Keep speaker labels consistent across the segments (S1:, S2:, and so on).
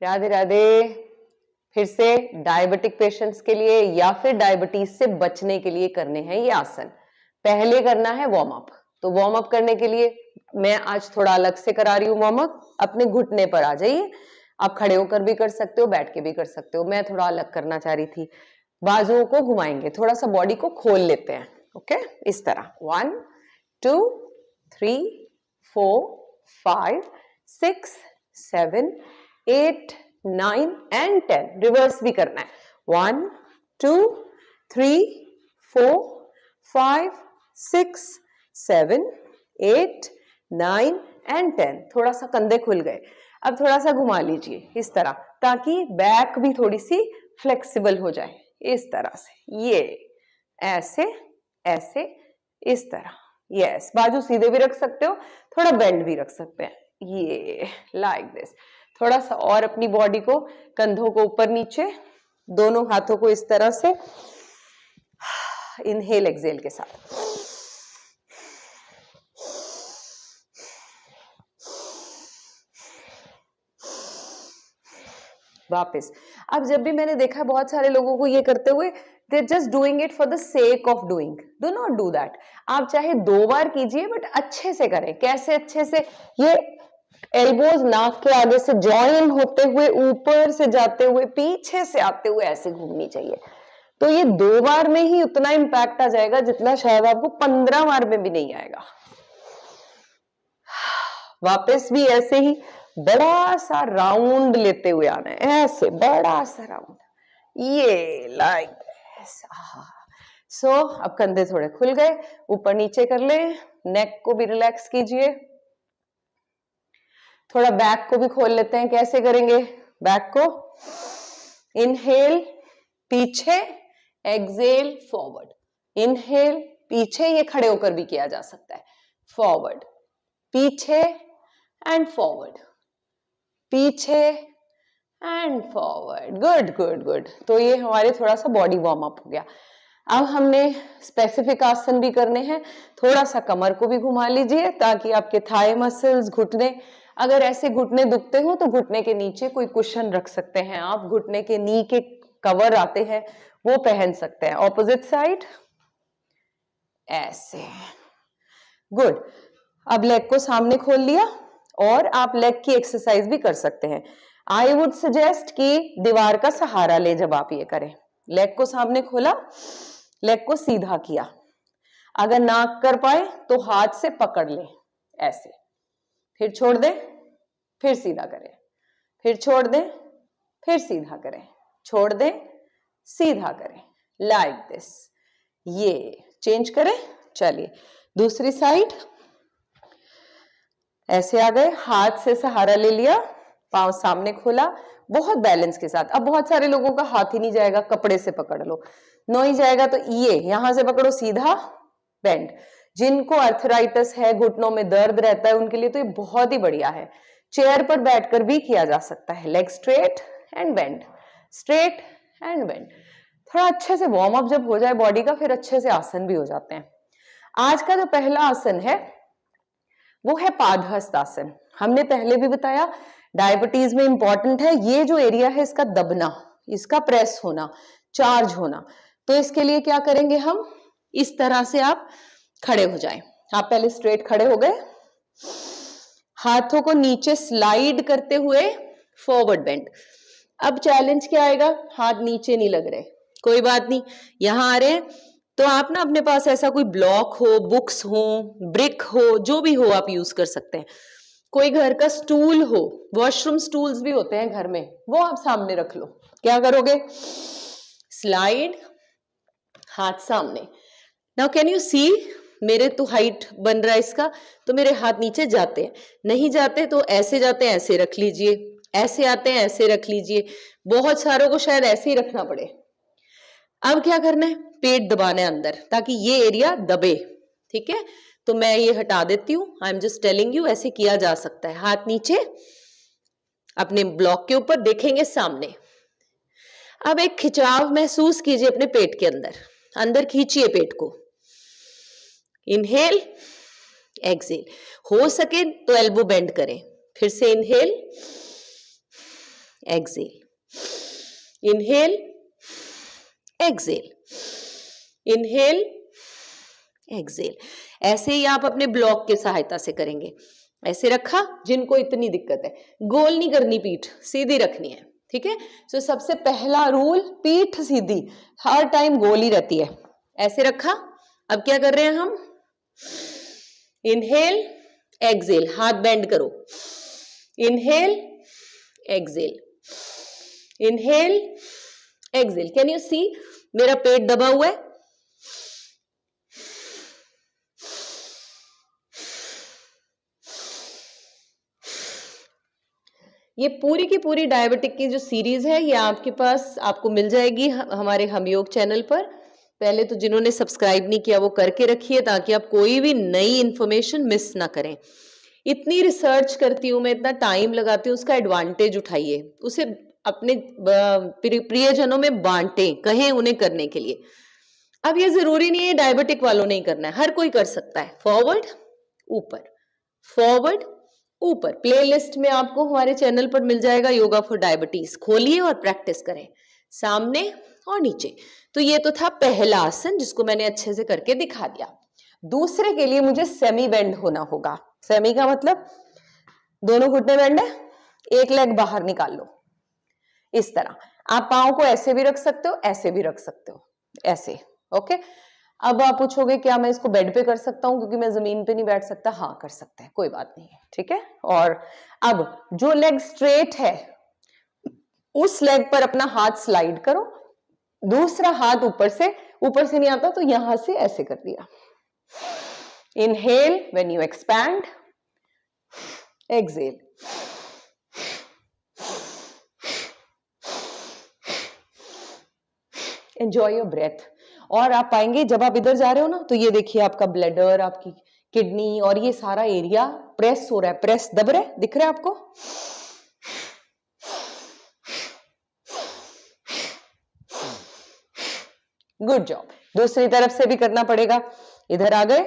S1: राधे राधे। फिर से diabetic patients के लिए या फिर डायबिटीज से बचने के लिए करने हैं ये आसन। पहले करना है वार्म अप। तो वार्म अप करने के लिए मैं आज थोड़ा अलग से करा रही हूँ वार्म अप। अपने घुटने पर आ जाइए। आप खड़े होकर भी कर सकते हो, बैठ के भी कर सकते हो। मैं थोड़ा अलग करना चाह रही थी। बाजुओं को घुमाएंगे, थोड़ा सा बॉडी को खोल लेते हैं। ओके, इस तरह 1 2 3 4 5 6 7 8 9 एंड 10। रिवर्स भी करना है। 1 2 3 4 5 6 7 8 9 एंड 10। थोड़ा सा कंधे खुल गए। अब थोड़ा सा घुमा लीजिए इस तरह, ताकि बैक भी थोड़ी सी फ्लेक्सिबल हो जाए। इस तरह से, ये ऐसे ऐसे इस तरह। यस, बाजू सीधे भी रख सकते हो, थोड़ा बेंड भी रख सकते हैं। ये लाइक दिस। थोड़ा सा और अपनी बॉडी को, कंधों को ऊपर नीचे, दोनों हाथों को इस तरह से इनहेल एक्सहेल के साथ। वापस। अब जब भी मैंने देखा बहुत सारे लोगों को ये करते हुए, they're just doing it for the sake of doing. Do not do that. आप चाहे 2 बार कीजिए, बट अच्छे से करें। कैसे अच्छे से? ये एल्बोज नाक के आगे से जॉइन होते हुए, ऊपर से जाते हुए, पीछे से आते हुए ऐसे घूमनी चाहिए। तो ये 2 बार में ही उतना इंपैक्ट आ जाएगा जितना शायद आपको 15 बार में भी नहीं आएगा। वापस भी ऐसे ही बड़ा सा राउंड लेते हुए आना है, ऐसे बड़ा सा राउंड, ये लाइक सो। अब कंधे थोड़े खुल गए, ऊपर नीचे कर ले, नेक को भी रिलैक्स कीजिए, थोड़ा बैक को भी खोल लेते हैं। कैसे करेंगे बैक को? इनहेल पीछे, एक्सहेल फॉरवर्ड। इनहेल पीछे, ये खड़े होकर भी किया जा सकता है। फॉरवर्ड, पीछे एंड फॉरवर्ड, पीछे and forward. Good good good. तो ये हमारे थोड़ा सा बॉडी वार्म अप हो गया। अब हमने स्पेसिफिक आसन भी करने हैं। थोड़ा सा कमर को भी घुमा लीजिए, ताकि आपके थाई मसल्स, घुटने, अगर ऐसे घुटने दुखते हो तो घुटने के नीचे कोई कुशन रख सकते हैं आप। घुटने के नी के कवर आते हैं, वो पहन सकते हैं। ऑपोजिट साइड ऐसे। गुड। अब लेग को सामने खोल लिया, और आप लेग की एक्सरसाइज भी कर सकते हैं। आई वुड सजेस्ट कि दीवार का सहारा ले जब आप ये करें। लेग को सामने खोला, लेग को सीधा किया। अगर ना कर पाए तो हाथ से पकड़ ले ऐसे, फिर छोड़ दें, फिर सीधा करें, फिर छोड़ दें, फिर सीधा करें, छोड़ दें, सीधा करें, लाइक दिस। ये चेंज करें। चलिए दूसरी साइड। ऐसे आ गए, हाथ से सहारा ले लिया, पांव सामने खोला, बहुत बैलेंस के साथ। अब बहुत सारे लोगों का हाथ ही नहीं जाएगा, कपड़े से पकड़ लो। नहीं जाएगा तो ये यहां से पकड़ो, सीधा बेंड। जिनको अर्थराइटिस है, घुटनों में दर्द रहता है, उनके लिए तो ये बहुत ही बढ़िया है। चेयर पर बैठकर भी किया जा सकता है। Leg straight and bend, straight and bend. थोड़ा अच्छे से वार्म अप जब हो जाए बॉडी का, फिर अच्छे से आसन भी हो जाते हैं। आज का जो पहला आसन है वो है पादहस्त आसन। हमने पहले भी बताया, डायबिटीज में इंपॉर्टेंट है ये जो एरिया है, इसका दबना, इसका प्रेस होना, चार्ज होना। तो इसके लिए क्या करेंगे हम? इस तरह से आप खड़े हो जाएं। आप पहले स्ट्रेट खड़े हो गए, हाथों को नीचे स्लाइड करते हुए फॉरवर्ड बेंड। अब चैलेंज क्या आएगा? हाथ नीचे नहीं लग रहे, कोई बात नहीं, यहां आ रहे हैं तो आप ना अपने पास ऐसा कोई ब्लॉक हो, बुक्स हो, ब्रिक हो, जो भी हो आप यूज कर सकते हैं। कोई घर का स्टूल हो, वॉशरूम स्टूल्स भी होते हैं घर में, वो आप सामने रख लो। क्या करोगे? स्लाइड, हाथ सामने। नाउ कैन यू सी, मेरे तो हाइट बन रहा है इसका, तो मेरे हाथ नीचे जाते हैं। नहीं जाते तो ऐसे जाते हैं, ऐसे रख लीजिए, ऐसे आते हैं, ऐसे रख लीजिए। बहुत सारों को शायद ऐसे ही रखना पड़े। अब क्या करना है? पेट दबाना है अंदर, ताकि ये एरिया दबे। ठीक है, तो मैं ये हटा देती हूँ। I am just telling you, ऐसे किया जा सकता है। हाथ नीचे अपने ब्लॉक के ऊपर, देखेंगे सामने। अब एक खिंचाव महसूस कीजिए अपने पेट के अंदर, अंदर खींचिए पेट को। Inhale, exhale. हो सके तो एल्बो बेंड करें। फिर से inhale, exhale, inhale, exhale, inhale, exhale. ऐसे ही आप अपने ब्लॉक के सहायता से करेंगे। ऐसे रखा, जिनको इतनी दिक्कत है, गोल नहीं करनी पीठ, सीधी रखनी है, ठीक है। सो सबसे पहला रूल, पीठ सीधी हर टाइम गोल ही रहती है। ऐसे रखा, अब क्या कर रहे हैं हम, इनहेल, एक्सेल, हाथ बेंड करो, inhale, exhale, inhale, exhale. Can you see मेरा पेट दबा हुआ है? ये पूरी की पूरी डायबिटिक की जो सीरीज है ये आपके पास आपको मिल जाएगी हमारे हम योग चैनल पर। पहले तो जिन्होंने सब्सक्राइब नहीं किया वो करके रखिए ताकि आप कोई भी नई इंफॉर्मेशन मिस ना करें। इतनी रिसर्च करती हूँ मैं, इतना टाइम लगाती हूँ, उसका एडवांटेज उठाइए, उसे अपने प्रियजनों में बांटे, कहें उन्हें करने के लिए। अब ये जरूरी नहीं है डायबिटिक वालों ने ही करना है, हर कोई कर सकता है। फॉरवर्ड, ऊपर, फॉरवर्ड, ऊपर। प्लेलिस्ट में आपको हमारे चैनल पर मिल जाएगा योगा फॉर डायबिटीज, खोलिए और प्रैक्टिस करें, सामने और नीचे। तो ये तो था पहला आसन जिसको मैंने अच्छे से करके दिखा दिया। दूसरे के लिए मुझे सेमी बेंड होना होगा। सेमी का मतलब दोनों घुटने बेंड है, एक लेग बाहर निकाल लो, इस तरह। आप पांव को ऐसे भी रख सकते हो, ऐसे भी रख सकते हो, ऐसे, ओके। अब आप पूछोगे क्या मैं इसको बेड पे कर सकता हूं क्योंकि मैं जमीन पे नहीं बैठ सकता? हाँ कर सकते हैं, कोई बात नहीं है, ठीक है। और अब जो लेग स्ट्रेट है उस लेग पर अपना हाथ स्लाइड करो, दूसरा हाथ ऊपर से नहीं आता तो यहां से ऐसे कर दिया। Inhale when you expand, exhale, enjoy your breath. और आप पाएंगे जब आप इधर जा रहे हो ना, तो ये देखिए आपका ब्लैडर, आपकी किडनी और ये सारा एरिया प्रेस हो रहा है, प्रेस दब रहा है, दिख रहा है आपको? Good job. दूसरी तरफ से भी करना पड़ेगा। इधर आ गए,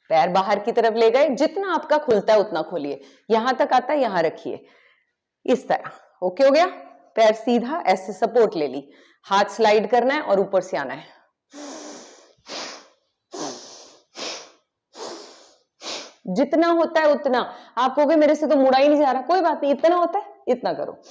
S1: पैर बाहर की तरफ ले गए, जितना आपका खुलता है उतना खोलिए, यहां तक आता है यहां रखिए, इस तरह। ओके हो गया? पैर सीधा, ऐसे सपोर्ट ले ली, हाथ स्लाइड करना है और ऊपर से आना है। जितना होता है उतना। आप कहोगे मेरे से तो मुड़ा ही नहीं जा रहा, कोई बात नहीं, इतना होता है इतना करो।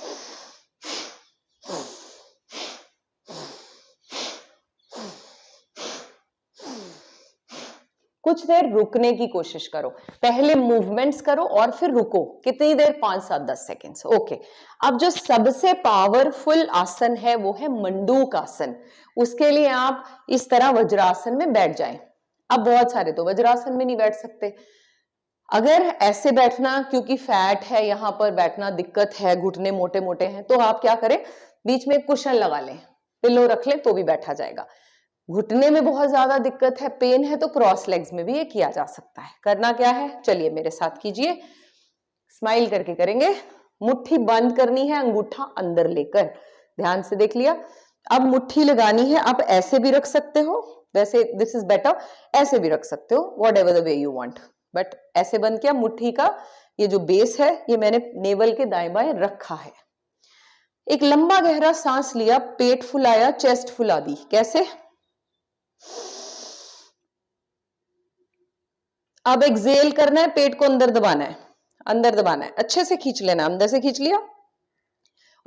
S1: कुछ देर रुकने की कोशिश करो, पहले मूवमेंट्स करो और फिर रुको। कितनी देर? 5, 7, 10 सेकेंड्स। ओके। अब जो सबसे पावरफुल आसन है वो है मंडूक आसन। उसके लिए आप इस तरह वज्रासन में बैठ जाएं। अब बहुत सारे तो वज्रासन में नहीं बैठ सकते। अगर ऐसे बैठना, क्योंकि फैट है यहां पर, बैठना दिक्कत है, घुटने मोटे मोटे हैं, तो आप क्या करें, बीच में कुशन लगा लें, पिलो रख लें तो भी बैठा जाएगा। घुटने में बहुत ज्यादा दिक्कत है, पेन है, तो क्रॉस लेग्स में भी ये किया जा सकता है। करना क्या है, चलिए मेरे साथ कीजिए, स्माइल करके करेंगे। मुट्ठी बंद करनी है, अंगूठा अंदर लेकर, ध्यान से देख लिया। अब मुट्ठी लगानी है, आप ऐसे भी रख सकते हो, वैसे दिस इज बेटर, ऐसे भी रख सकते हो, what ever the way you want, but ऐसे बंद किया। मुट्ठी का ये जो बेस है ये मैंने नेवल के दाएं बाएं रखा है। एक लंबा गहरा सांस लिया, पेट फुलाया, चेस्ट फुला दी। कैसे? अब एक्सेल करना है, पेट को अंदर दबाना है, अंदर दबाना है, अच्छे से खींच लेना, अंदर से खींच लिया।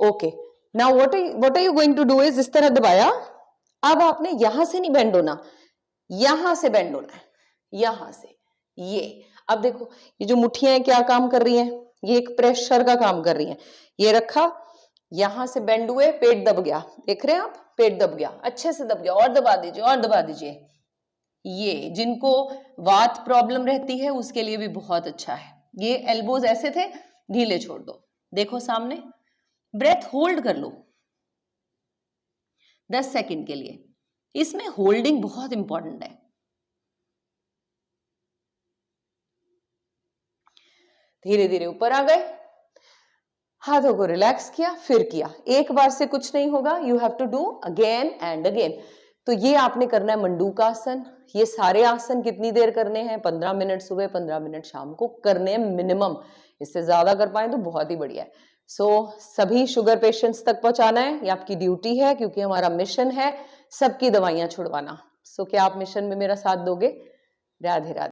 S1: Okay, now what are you going to do is, इस तरह दबाया। अब आपने यहां से नहीं बेंड होना, यहां से बेंड होना है, यहां से। ये अब देखो, ये जो मुट्ठियां हैं क्या काम कर रही हैं, ये एक प्रेशर का काम कर रही हैं। ये रखा, यहां से बेंड हुए, पेट दब गया, देख रहे हैं आप, पेट दब गया, अच्छे से दब गया, और दबा दीजिए, और दबा दीजिए। ये जिनको वात प्रॉब्लम रहती है उसके लिए भी बहुत अच्छा है। ये एल्बोज ऐसे थे, ढीले छोड़ दो, देखो सामने, ब्रेथ होल्ड कर लो 10 सेकंड के लिए। इसमें होल्डिंग बहुत इंपॉर्टेंट है। धीरे धीरे ऊपर आ गए, हाथों को रिलैक्स किया, फिर किया। एक बार से कुछ नहीं होगा, you have to do again and again. तो ये आपने करना है मंडूक आसन। ये सारे आसन कितनी देर करने हैं? 15 मिनट सुबह, 15 मिनट शाम को करने हैं मिनिमम। इससे ज्यादा कर पाए तो बहुत ही बढ़िया है। सभी शुगर पेशेंट्स तक पहुंचाना है, ये आपकी ड्यूटी है, क्योंकि हमारा मिशन है सबकी दवाइयां छुड़वाना। क्या आप मिशन में मेरा साथ दोगे? राधे राधे।